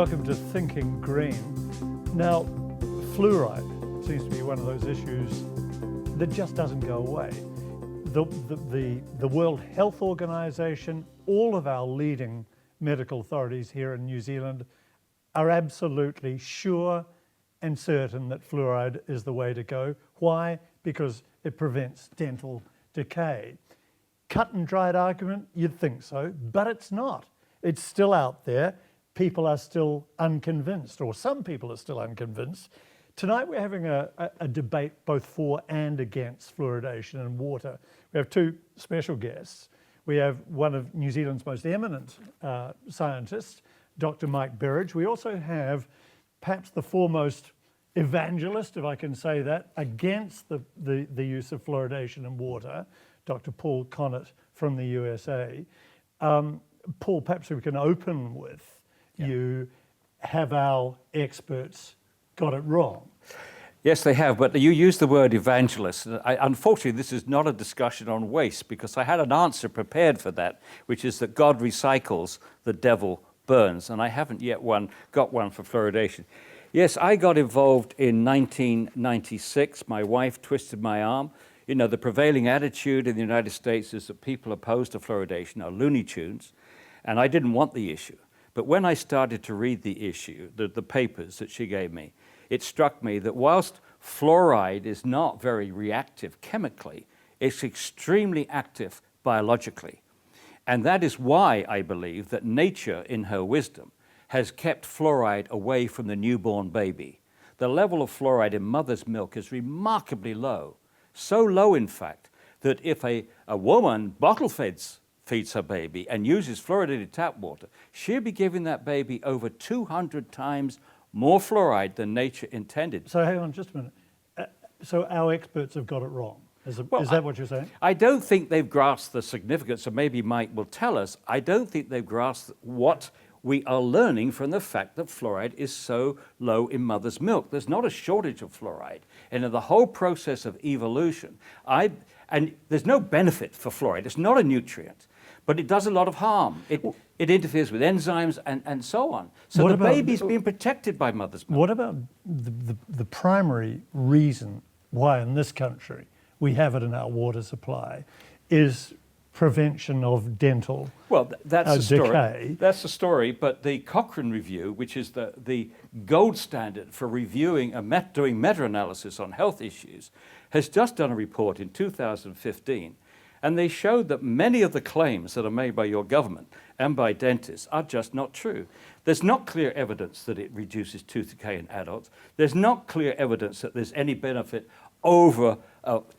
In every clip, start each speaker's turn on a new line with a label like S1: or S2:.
S1: Welcome to Thinking Green. Now, fluoride seems to be one of those issues that just doesn't go away. The World Health Organization, all of our leading medical authorities here in New Zealand are absolutely sure and certain that fluoride is the way to go. Why? Because it prevents dental decay. Cut and dried argument, you'd think so, but it's not. It's still out there. People are still unconvinced, or some people are still unconvinced. Tonight we're having a debate both for and against fluoridation in water. We have two special guests. We have one of New Zealand's most eminent scientists, Dr. Mike Berridge. We also have perhaps the foremost evangelist, if I can say that, against the use of fluoridation in water, Dr. Paul Connett from the USA. Paul, perhaps we can open with you. Have our experts got it wrong?
S2: Yes, they have, but you used the word evangelist. Unfortunately, this is not a discussion on waste, because I had an answer prepared for that, which is that God recycles, the devil burns, and I haven't yet got one for fluoridation. Yes, I got involved in 1996. My wife twisted my arm. You know, the prevailing attitude in the United States is that people opposed to fluoridation are Looney Tunes, and I didn't want the issue. But when I started to read the issue, the papers that she gave me, it struck me that whilst fluoride is not very reactive chemically, it's extremely active biologically. And that is why I believe that nature, in her wisdom, has kept fluoride away from the newborn baby. The level of fluoride in mother's milk is remarkably low. So low, in fact, that if a woman bottle feeds her baby and uses fluoridated tap water, she'll be giving that baby over 200 times more fluoride than nature intended.
S1: So hang on just a minute. So our experts have got it wrong. Is that what you're saying?
S2: I don't think they've grasped the significance, and maybe Mike will tell us. I don't think they've grasped what we are learning from the fact that fluoride is so low in mother's milk. There's not a shortage of fluoride. And in the whole process of evolution, and there's no benefit for fluoride. It's not a nutrient, but it does a lot of harm. It interferes with enzymes and so on. So the baby's being protected by mother's milk.
S1: What about the primary reason why in this country we have it in our water supply is prevention of dental decay?
S2: Well, that's the story. That's the story, but the Cochrane Review, which is the gold standard for reviewing and doing meta-analysis on health issues, has just done a report in 2015, and they showed that many of the claims that are made by your government and by dentists are just not true. There's not clear evidence that it reduces tooth decay in adults. There's not clear evidence that there's any benefit over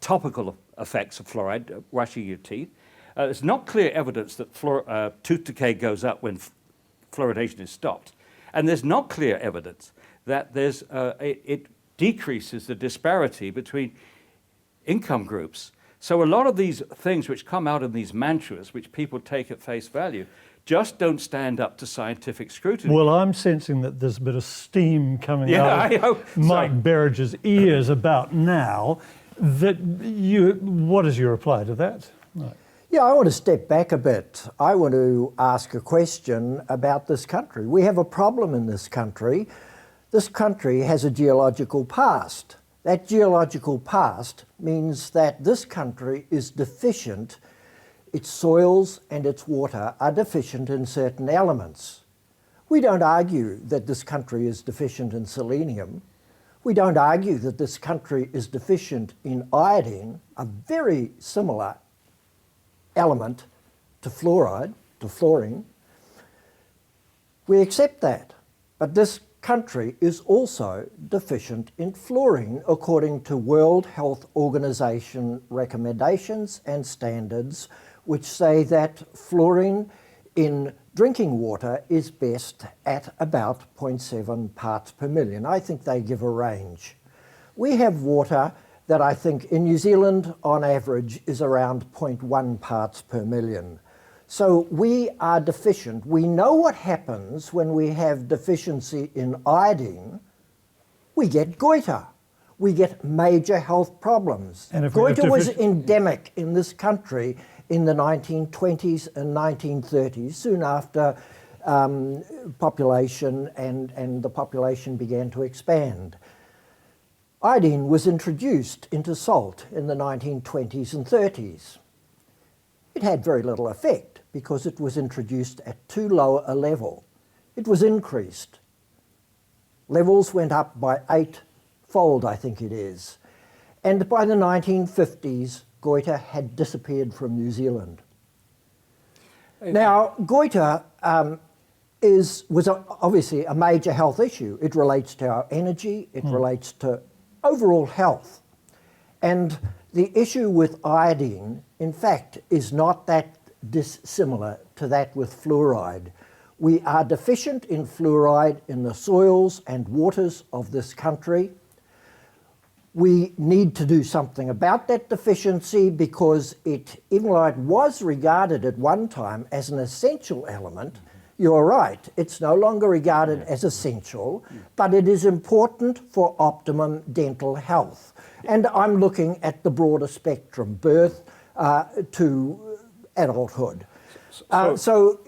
S2: topical effects of fluoride, brushing your teeth. There's not clear evidence that tooth decay goes up when fluoridation is stopped. And there's not clear evidence that it decreases the disparity between income groups. So a lot of these things which come out of these mantras, which people take at face value, just don't stand up to scientific scrutiny.
S1: Well, I'm sensing that there's a bit of steam coming out of Mike Berridge's ears about now. What is your reply to that? Right.
S3: Yeah, I want to step back a bit. I want to ask a question about this country. We have a problem in this country. This country has a geological past. That geological past means that this country is deficient. Its soils and its water are deficient in certain elements. We don't argue that this country is deficient in selenium. We don't argue that this country is deficient in iodine, a very similar element to fluoride, to fluorine. We accept that. But this country is also deficient in fluorine according to World Health Organization recommendations and standards, which say that fluorine in drinking water is best at about 0.7 parts per million. I think they give a range. We have water that I think in New Zealand on average is around 0.1 parts per million. So we are deficient. We know what happens when we have deficiency in iodine. We get goiter. We get major health problems. Goiter was endemic in this country in the 1920s and 1930s, soon after population, and the population began to expand. Iodine was introduced into salt in the 1920s and 30s. It had very little effect because it was introduced at too low a level. It was increased. Levels went up by 8-fold, I think it is. And by the 1950s, goiter had disappeared from New Zealand. Now, goiter was obviously a major health issue. It relates to our energy, it relates to overall health. And the issue with iodine, in fact, is not that dissimilar to that with fluoride. We are deficient in fluoride in the soils and waters of this country. We need to do something about that deficiency because even though it was regarded at one time as an essential element, you're right, it's no longer regarded as essential, but it is important for optimum dental health. And I'm looking at the broader spectrum, birth to adulthood. So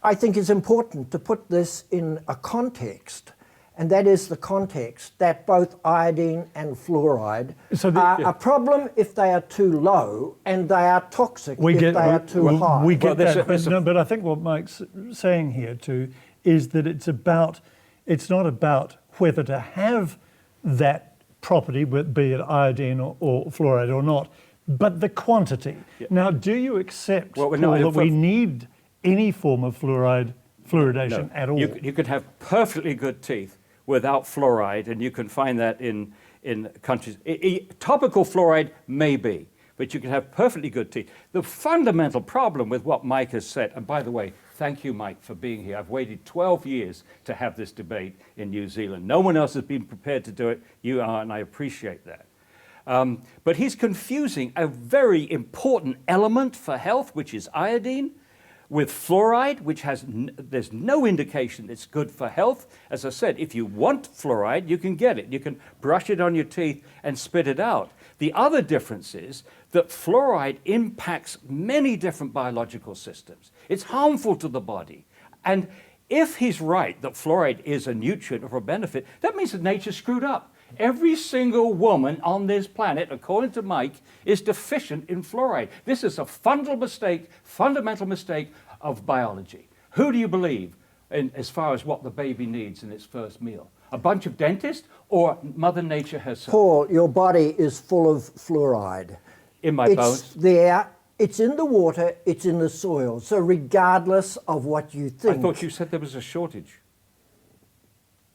S3: I think it's important to put this in a context, and that is the context that both iodine and fluoride are a problem if they are too low, and they are toxic if they are too high.
S1: We get that, but I think what Mike's saying here too is that it's not about whether to have that property, be it iodine or fluoride or not, but the quantity. Yeah. Now, do you accept that we need any form of fluoridation at all?
S2: You can have perfectly good teeth without fluoride, and you can find that in countries. Topical fluoride may be, but you can have perfectly good teeth. The fundamental problem with what Mike has said, and by the way, thank you, Mike, for being here. I've waited 12 years to have this debate in New Zealand. No one else has been prepared to do it. You are, and I appreciate that. But he's confusing a very important element for health, which is iodine, with fluoride, which there's no indication it's good for health. As I said, if you want fluoride, you can get it. You can brush it on your teeth and spit it out. The other difference is that fluoride impacts many different biological systems. It's harmful to the body. And if he's right that fluoride is a nutrient or a benefit, that means that nature screwed up. Every single woman on this planet, according to Mike, is deficient in fluoride. This is a fundamental mistake of biology. Who do you believe as far as what the baby needs in its first meal? A bunch of dentists or Mother Nature herself?
S3: Paul, your body is full of fluoride.
S2: In my bones?
S3: It's there. It's in the water. It's in the soil. So regardless of what you think...
S2: I thought you said there was a shortage.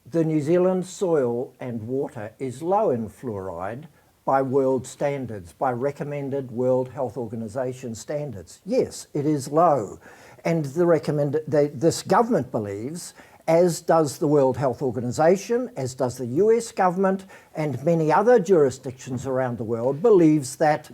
S3: The New Zealand soil and water is low in fluoride by world standards, by recommended World Health Organization standards. Yes, it is low. And this government believes, as does the World Health Organization, as does the US government, and many other jurisdictions around the world, believes that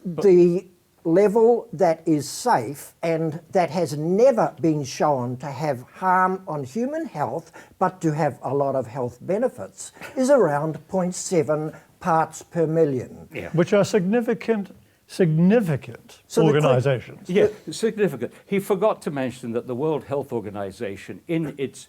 S3: the level that is safe and that has never been shown to have harm on human health but to have a lot of health benefits is around 0.7 parts per million.
S1: Yeah. Which are significant organizations.
S2: Yeah, significant. He forgot to mention that the World Health Organization, in its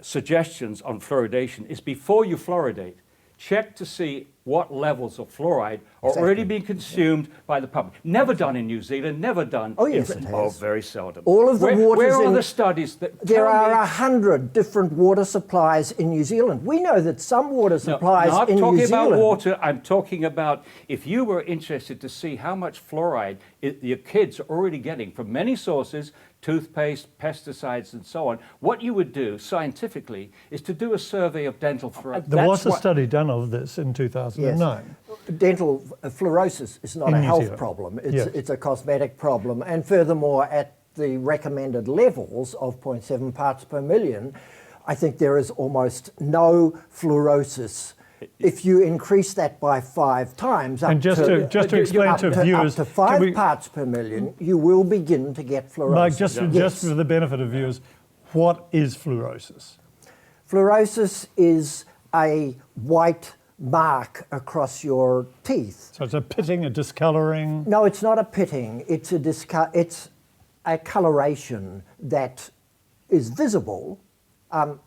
S2: suggestions on fluoridation, is before you fluoridate, check to see what levels of fluoride are already being consumed by the public. Never done in New Zealand, never done.
S3: Oh, yes, it has.
S2: Oh, very seldom.
S3: All of the
S2: where are the studies that
S3: there are 100 different water supplies in New Zealand. We know that some water supplies in New Zealand...
S2: I'm talking about water. I'm talking about if you were interested to see how much fluoride your kids are already getting from many sources, toothpaste, pesticides, and so on, what you would do scientifically is to do a survey of dental fluoride.
S1: There was a study done of this in 2009.
S3: Yes. Dental fluorosis is not a health problem. It's a cosmetic problem. And furthermore, at the recommended levels of 0.7 parts per million, I think there is almost no fluorosis. If you increase that by 5 times,
S1: to explain to viewers,
S3: up to 5 parts per million, you will begin to get fluorosis.
S1: Mike, just for the benefit of viewers, what is fluorosis?
S3: Fluorosis is a white mark across your teeth.
S1: So it's a pitting, a discolouring?
S3: No, it's not a pitting. It's a coloration that is visible,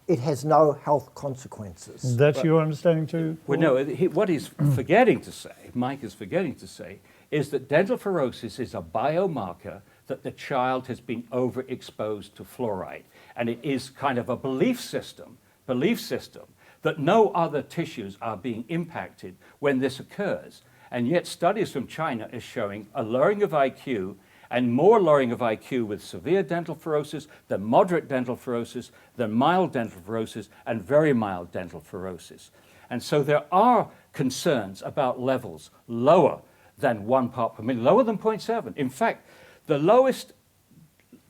S3: it has no health consequences.
S1: That's your understanding too?
S2: Well, no, what he's forgetting to say, Mike is forgetting to say, is that dental fluorosis is a biomarker that the child has been overexposed to fluoride. And it is kind of a belief system that no other tissues are being impacted when this occurs. And yet studies from China is showing a lowering of IQ and more lowering of IQ with severe dental fluorosis than moderate dental fluorosis, than mild dental fluorosis, and very mild dental fluorosis. And so there are concerns about levels lower than 1 part per million, lower than 0.7. In fact, the lowest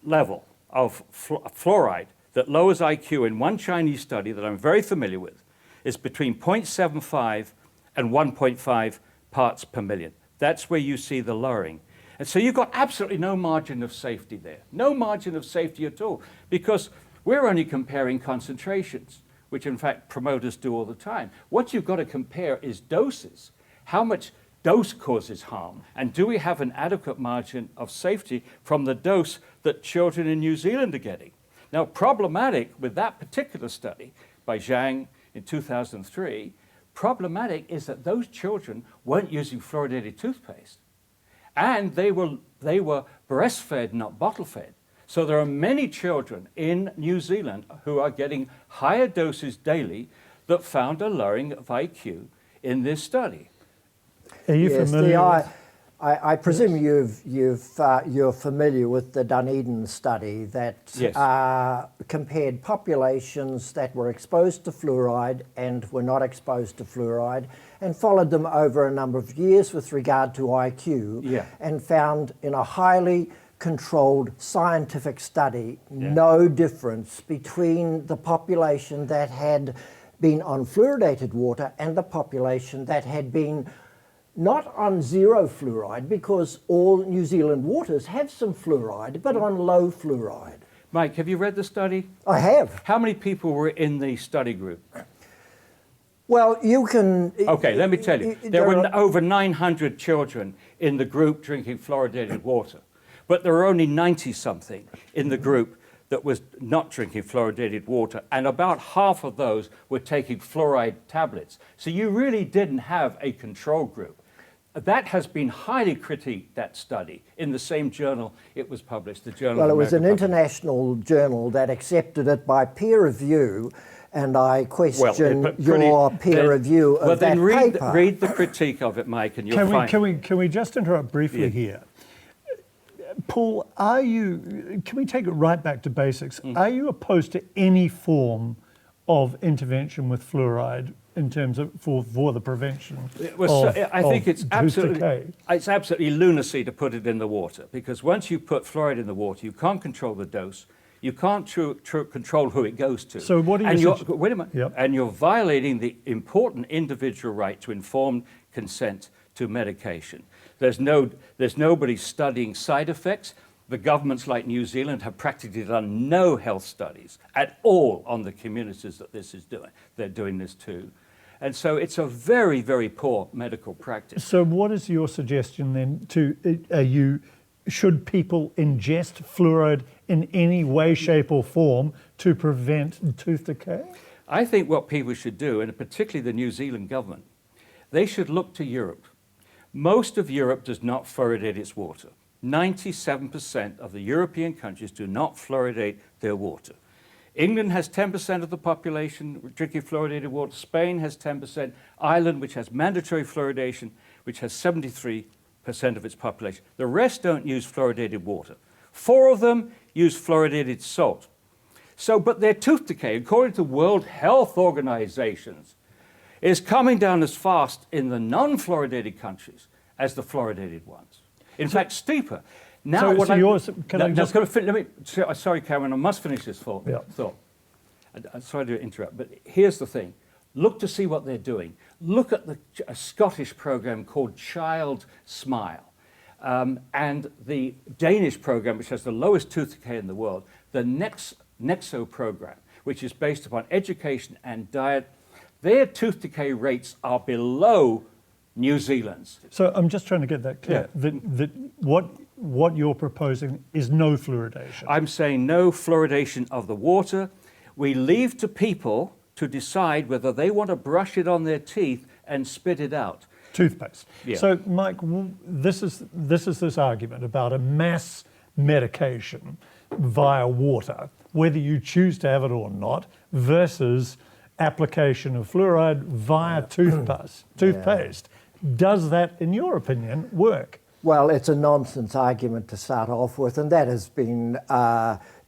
S2: level of fluoride that lowers IQ in one Chinese study that I'm very familiar with is between 0.75 and 1.5 parts per million. That's where you see the lowering. And so you've got absolutely no margin of safety there, no margin of safety at all, because we're only comparing concentrations, which in fact promoters do all the time. What you've got to compare is doses. How much dose causes harm, and do we have an adequate margin of safety from the dose that children in New Zealand are getting? Now, problematic with that particular study by Zhang in 2003, problematic is that those children weren't using fluoridated toothpaste, and they were breastfed, not bottle-fed. So there are many children in New Zealand who are getting higher doses daily that found a lowering of IQ in this study.
S1: Are you familiar with?
S3: I presume you're familiar with the Dunedin study that
S2: Yes.
S3: compared populations that were exposed to fluoride and were not exposed to fluoride, and followed them over a number of years with regard to IQ,
S2: Yeah.
S3: and found in a highly controlled scientific study no difference between the population that had been on fluoridated water and the population that had been not on zero fluoride, because all New Zealand waters have some fluoride, but on low fluoride.
S2: Mike, have you read the study?
S3: I have.
S2: How many people were in the study group?
S3: Well, you can...
S2: Okay, let me tell you. There were over 900 children in the group drinking fluoridated water, but there were only 90-something in the group that was not drinking fluoridated water, and about half of those were taking fluoride tablets. So you really didn't have a control group. That has been highly critiqued, that study, in the same journal it was published, the Journal
S3: Well,
S2: of
S3: it was an
S2: American
S3: international journal that accepted it by peer review, and I question your peer review of that paper.
S2: Read the critique of it, Mike, and you'll find...
S1: Can we just interrupt briefly here? Paul, can we take it right back to basics? Are you opposed to any form of intervention with fluoride in terms of for the prevention
S2: I think it's
S1: tooth decay?
S2: absolutely lunacy to put it in the water, because once you put fluoride in the water, you can't control the dose, you can't control who it goes to.
S1: So what are you...
S2: Wait a minute.
S1: Yep.
S2: And you're violating the important individual right to informed consent to medication. There's nobody studying side effects. The governments like New Zealand have practically done no health studies at all on the communities that this is doing. They're doing this too. And so it's a very, very poor medical practice.
S1: So what is your suggestion then should people ingest fluoride in any way, shape or form to prevent tooth decay?
S2: I think what people should do, and particularly the New Zealand government, they should look to Europe. Most of Europe does not fluoridate its water. 97% of the European countries do not fluoridate their water. England has 10% of the population drinking fluoridated water. Spain has 10%. Ireland, which has mandatory fluoridation, which has 73% of its population. The rest don't use fluoridated water. 4 of them use fluoridated salt. So, but their tooth decay, according to World Health Organizations, is coming down as fast in the non-fluoridated countries as the fluoridated ones. In fact, steeper. Now, sorry, Cameron, I must finish this thought. I'm sorry to interrupt, but here's the thing. Look to see what they're doing. Look at a Scottish program called Child Smile, and the Danish program, which has the lowest tooth decay in the world, the Nexo program, which is based upon education and diet. Their tooth decay rates are below New Zealand's.
S1: So I'm just trying to get that clear.
S2: Yeah.
S1: What what you're proposing is no fluoridation.
S2: I'm saying no fluoridation of the water. We leave to people to decide whether they want to brush it on their teeth and spit it out.
S1: Toothpaste.
S2: Yeah.
S1: So, Mike, this is this argument about a mass medication via water, whether you choose to have it or not, versus application of fluoride via toothpaste. Does that, in your opinion, work?
S3: Well, it's a nonsense argument to start off with, and that has been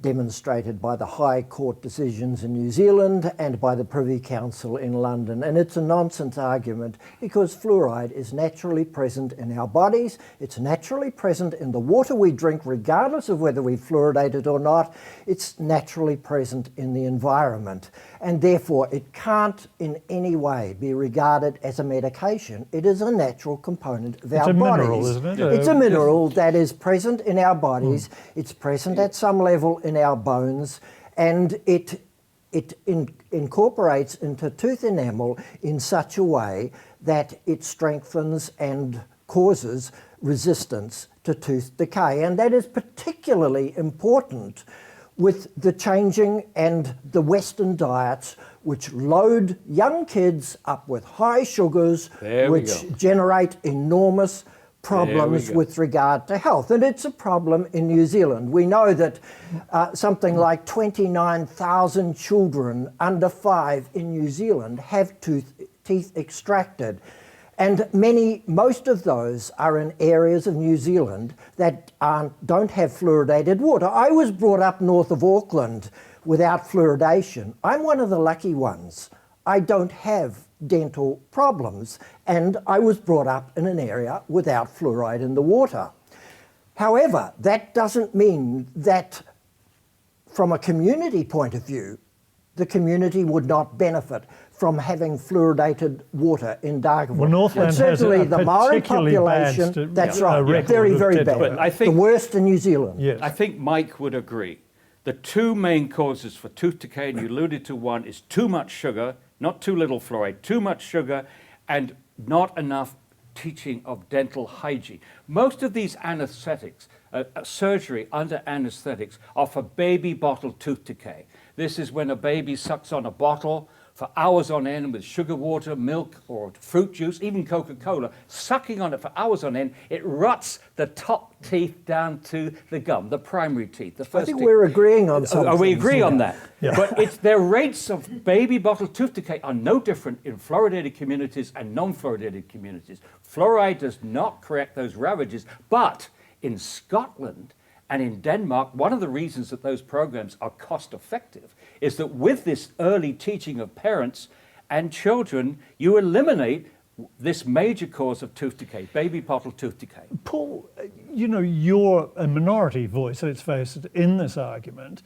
S3: demonstrated by the High Court decisions in New Zealand and by the Privy Council in London. And it's a nonsense argument because fluoride is naturally present in our bodies. It's naturally present in the water we drink, regardless of whether we fluoridate it or not. It's naturally present in the environment. And therefore, it can't in any way be regarded as a medication. It is a natural component of our bodies.
S1: It's a mineral, isn't it?
S3: It's a mineral that is present in our bodies. It's present at some level in our bones, and it incorporates into tooth enamel in such a way that it strengthens and causes resistance to tooth decay. And that is particularly important with the changing and the Western diets, which load young kids up with high sugars, which generate enormous problems with regard to health. And it's a problem in New Zealand. We know that something like 29,000 children under 5 in New Zealand have teeth extracted. And most of those are in areas of New Zealand that don't have fluoridated water. I was brought up north of Auckland without fluoridation. I'm one of the lucky ones. I don't have dental problems, and I was brought up in an area without fluoride in the water. However, that doesn't mean that from a community point of view, the community would not benefit from having fluoridated water in Dargaville.
S1: Well, Northland
S3: and certainly
S1: has a
S3: the Maori
S1: particularly
S3: population,
S1: bad
S3: that's right,
S1: record
S3: very,
S1: of
S3: very
S1: dental.
S3: bad.
S2: But I think
S3: the worst in New Zealand.
S1: Yes.
S2: I think Mike would agree. The two main causes for tooth decay, and you alluded to one, is too much sugar, not too little fluoride, too much sugar, and not enough teaching of dental hygiene. Most of these anesthetics, surgery under anesthetics, are for baby bottle tooth decay. This is when a baby sucks on a bottle for hours on end with sugar water, milk, or fruit juice, even Coca-Cola, sucking on it for hours on end. It rots the top teeth down to the gum, the primary teeth. The first
S3: I think
S2: teeth.
S3: we're agreeing on something.
S2: We agree on that.
S1: Yeah.
S2: But their rates of baby bottle tooth decay are no different in fluoridated communities and non-fluoridated communities. Fluoride does not correct those ravages, but in Scotland and in Denmark, one of the reasons that those programs are cost effective is that with this early teaching of parents and children, you eliminate this major cause of tooth decay, baby bottle tooth decay.
S1: Paul, you know, you're a minority voice, let's face it, in this argument.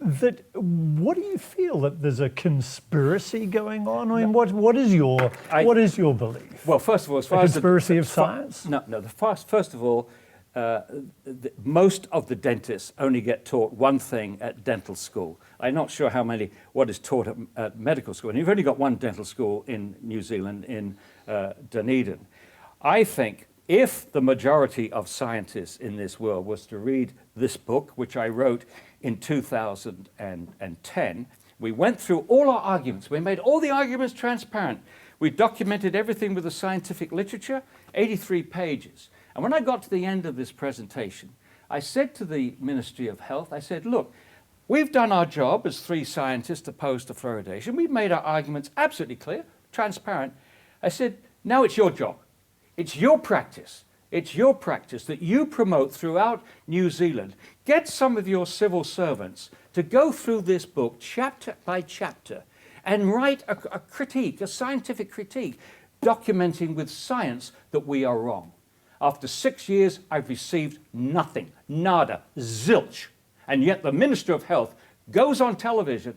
S1: What do you feel, that there's a conspiracy going on? I mean, what is your belief?
S2: Well, first of all, as far
S1: a
S2: as
S1: conspiracy of science?
S2: No. First of all, most of the dentists only get taught one thing at dental school. I'm not sure what is taught at medical school. And you've only got one dental school in New Zealand, in Dunedin. I think if the majority of scientists in this world was to read this book, which I wrote in 2010, we went through all our arguments. We made all the arguments transparent. We documented everything with the scientific literature, 83 pages. And when I got to the end of this presentation, I said to the Ministry of Health, I said, look, we've done our job as 3 scientists opposed to fluoridation. We've made our arguments absolutely clear, transparent. I said, now it's your job. It's your practice. It's your practice that you promote throughout New Zealand. Get some of your civil servants to go through this book chapter by chapter and write a critique, a scientific critique, documenting with science that we are wrong. After 6 years, I've received nothing, nada, zilch. And yet the Minister of Health goes on television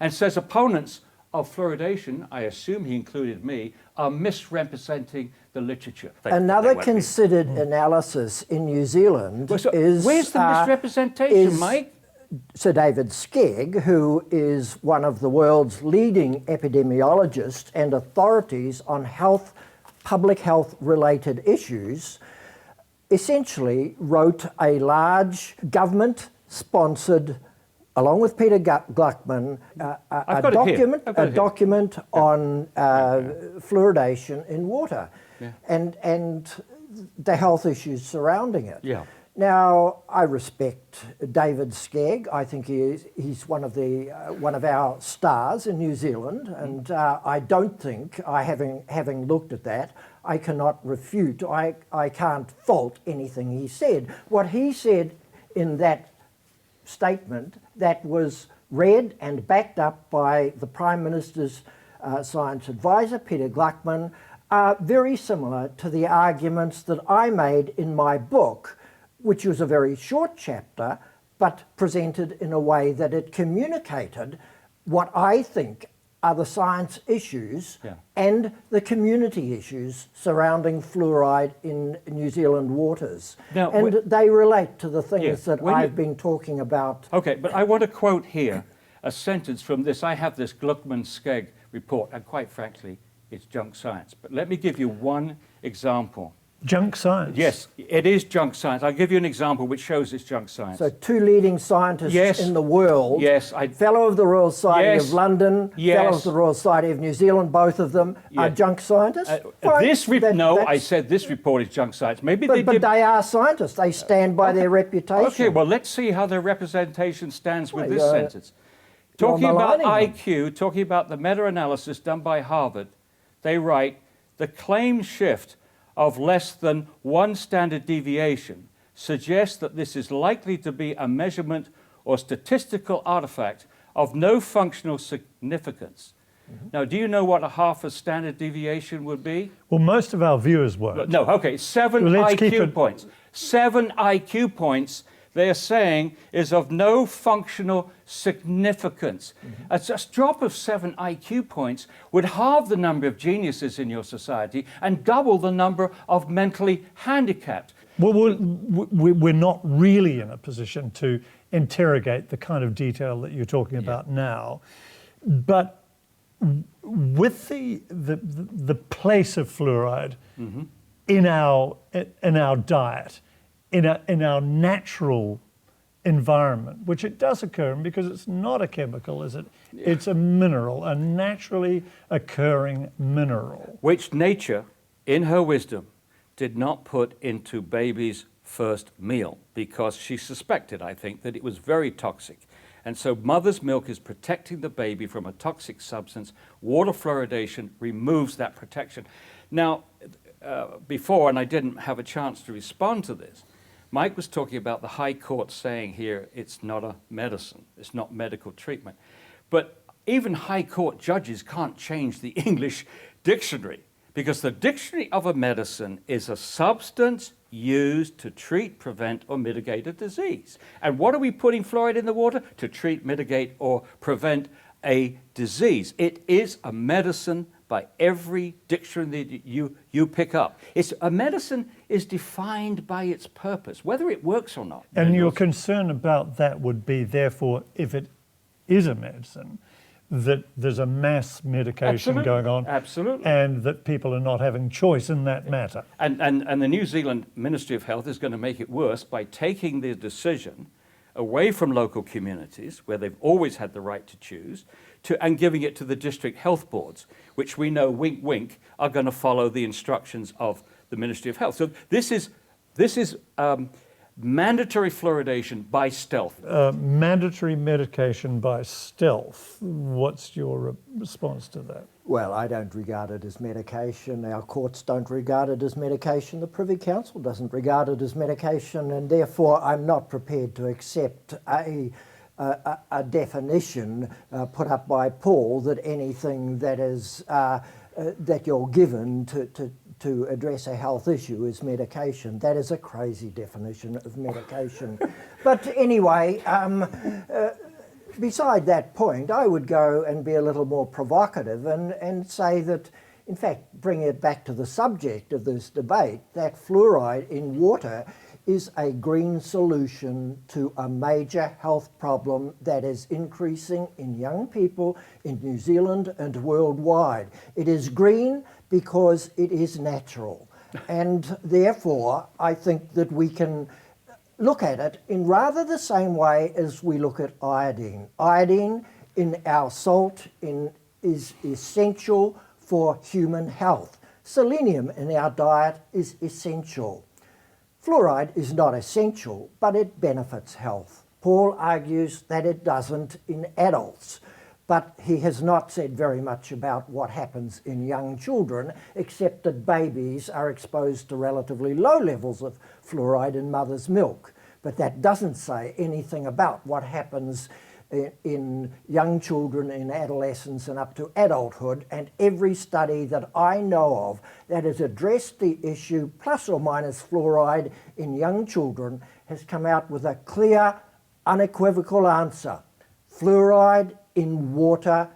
S2: and says opponents of fluoridation, I assume he included me, are misrepresenting the literature.
S3: Another considered analysis in New Zealand is...
S2: Where's the misrepresentation, Mike?
S3: Sir David Skegg, who is one of the world's leading epidemiologists and authorities on public health related issues, essentially wrote a large government-sponsored, along with Peter Gluckman, a document on fluoridation in water and the health issues surrounding it.
S2: Yeah.
S3: Now, I respect David Skegg. I think he's one of our stars in New Zealand, and I don't think, having looked at that, I cannot refute, I can't fault anything he said. What he said in that statement that was read and backed up by the Prime Minister's science advisor, Peter Gluckman, are very similar to the arguments that I made in my book, which was a very short chapter, but presented in a way that it communicated what I think are the science issues and the community issues surrounding fluoride in New Zealand waters.
S2: Now,
S3: and they relate to the things that I've been talking about.
S2: Okay, but I want to quote here a sentence from this. I have this Gluckman-Skegg report, and quite frankly, it's junk science. But let me give you one example.
S1: Junk science?
S2: Yes, it is junk science. I'll give you an example which shows it's junk science.
S3: So 2 leading scientists in the world, Fellow of the Royal Society of London, Fellow of the Royal Society of New Zealand, both of them are junk scientists?
S2: I said this report is junk science. Maybe
S3: but they are scientists. They stand by their reputation.
S2: Okay, well, let's see how their representation stands with this sentence. Talking about IQ, talking about the meta-analysis done by Harvard, they write, the claimed shift of less than 1 standard deviation suggests that this is likely to be a measurement or statistical artifact of no functional significance. Now, do you know what a half a standard deviation would be?
S1: Well, most of our viewers won't.
S2: No, okay, 7 IQ points. 7 IQ points, they're saying, is of no functional significance. A drop of 7 IQ points would halve the number of geniuses in your society and double the number of mentally handicapped.
S1: Well, we're not really in a position to interrogate the kind of detail that you're talking about now, but with the place of fluoride in our diet, in our natural environment, which it does occur in because it's not a chemical, is it? It's a mineral, a naturally occurring mineral.
S2: Which nature, in her wisdom, did not put into baby's first meal because she suspected, I think, that it was very toxic. And so mother's milk is protecting the baby from a toxic substance. Water fluoridation removes that protection. Now, before, and I didn't have a chance to respond to this, Mike was talking about the High Court saying here it's not a medicine, it's not medical treatment. But even High Court judges can't change the English dictionary because the dictionary of a medicine is a substance used to treat, prevent, or mitigate a disease. And what are we putting fluoride in the water? To treat, mitigate, or prevent a disease. It is a medicine by every dictionary that you pick up. A medicine is defined by its purpose, whether it works or not.
S1: And your concern about that would be, therefore, if it is a medicine, that there's a mass medication going on, and that people are not having choice in that matter.
S2: And the New Zealand Ministry of Health is going to make it worse by taking the decision away from local communities, where they've always had the right to choose, and giving it to the district health boards, which we know, wink, wink, are going to follow the instructions of the Ministry of Health. So this is mandatory fluoridation by stealth.
S1: Mandatory medication by stealth. What's your response to that?
S3: Well, I don't regard it as medication. Our courts don't regard it as medication. The Privy Council doesn't regard it as medication, and therefore I'm not prepared to accept a definition put up by Paul that anything that is that you're given to address a health issue is medication. That is a crazy definition of medication. But anyway, beside that point, I would go and be a little more provocative and say that, in fact, bring it back to the subject of this debate, that fluoride in water is a green solution to a major health problem that is increasing in young people in New Zealand and worldwide. It is green because it is natural. And therefore, I think that we can look at it in rather the same way as we look at iodine. Iodine in our salt is essential for human health. Selenium in our diet is essential. Fluoride is not essential, but it benefits health. Paul argues that it doesn't in adults, but he has not said very much about what happens in young children, except that babies are exposed to relatively low levels of fluoride in mother's milk. But that doesn't say anything about what happens in young children, in adolescence and up to adulthood. And every study that I know of that has addressed the issue plus or minus fluoride in young children has come out with a clear, unequivocal answer. Fluoride in water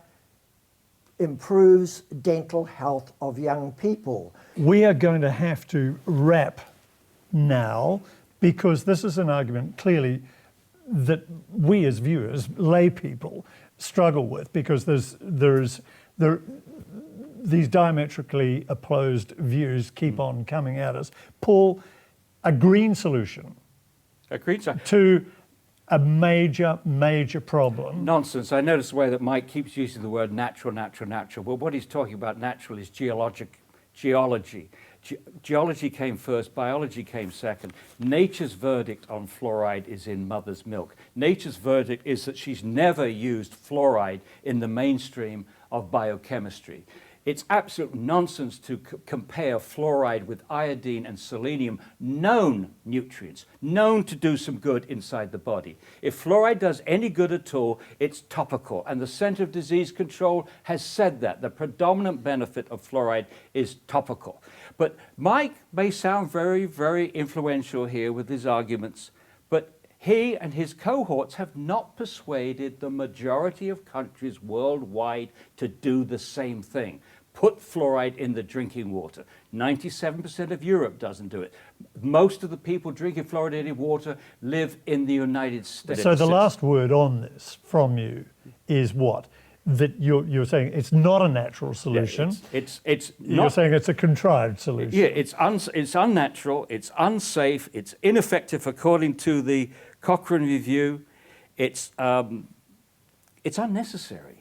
S3: improves dental health of young people.
S1: We are going to have to wrap now, because this is an argument clearly that we as viewers, lay people, struggle with, because there's these diametrically opposed views keep on coming at us. Paul, a green solution to a major problem.
S2: Nonsense. I notice the way that Mike keeps using the word natural. Well, what he's talking about natural is geology. Geology came first, biology came second. Nature's verdict on fluoride is in mother's milk. Nature's verdict is that she's never used fluoride in the mainstream of biochemistry. It's absolute nonsense to compare fluoride with iodine and selenium, known nutrients, known to do some good inside the body. If fluoride does any good at all, it's topical. And the Center of Disease Control has said that. The predominant benefit of fluoride is topical. But Mike may sound very influential here with his arguments, but he and his cohorts have not persuaded the majority of countries worldwide to do the same thing. Put fluoride in the drinking water. 97% of Europe doesn't do it. Most of the people drinking fluoridated water live in the United States.
S1: So the last word on this from you is what? That you're saying it's not a natural solution.
S2: Yeah, it's
S1: you're
S2: not,
S1: saying it's a contrived solution.
S2: Yeah, it's unnatural, it's unsafe, it's ineffective according to the Cochrane Review. It's unnecessary.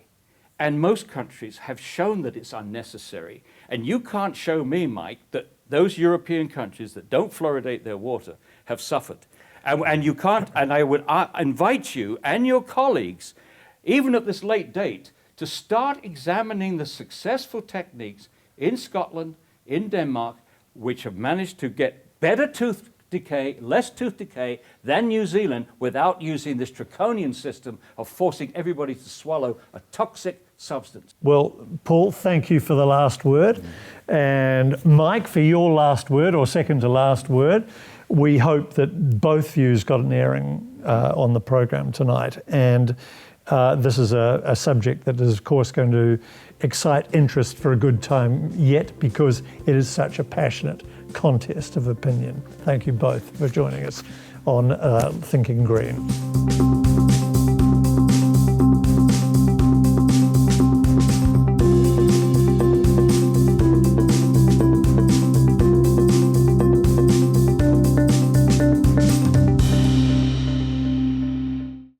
S2: And most countries have shown that it's unnecessary. And you can't show me, Mike, that those European countries that don't fluoridate their water have suffered. And you can't, and I would invite you and your colleagues, even at this late date, to start examining the successful techniques in Scotland, in Denmark, which have managed to get better tooth decay, less tooth decay than New Zealand without using this draconian system of forcing everybody to swallow a toxic substance.
S1: Well, Paul, thank you for the last word. And Mike, for your last word, or second to last word. We hope that both views got an airing on the program tonight. And this is a subject that is, of course, going to excite interest for a good time yet, because it is such a passionate contest of opinion. Thank you both for joining us on Thinking Green.